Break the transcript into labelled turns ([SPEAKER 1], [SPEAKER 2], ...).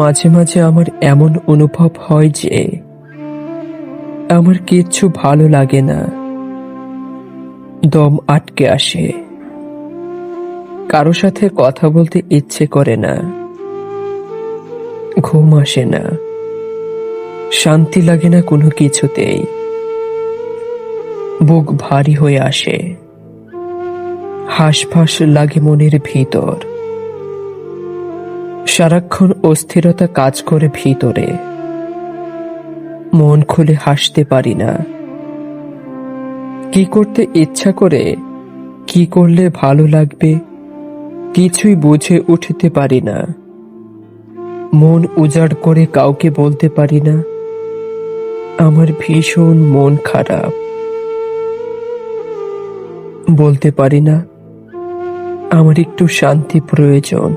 [SPEAKER 1] মাঝে মাঝে আমার এমন অনুভব হয় যে আমার কিচ্ছু ভালো লাগে না, দম আটকে আসে, কারো সাথে কথা বলতে ইচ্ছে করে না, ঘুম আসে না, শান্তি লাগে না কোনো কিছুতেই। বুক ভারী হয়ে আসে, হাঁসফাঁস লাগে মনের ভিতর, সারাক্ষণ অস্থিরতা কাজ করে ভিতরে। মন খুলে হাসতে পারি না, কি করতে ইচ্ছা করে, কি করলে ভালো লাগবে কিছুই বুঝে উঠতে পারি না। মন উজাড় করে কাউকে বলতে পারি না আমার ভীষণ মন খারাপ। বলতে পারি না আমার একটু শান্তি প্রয়োজন।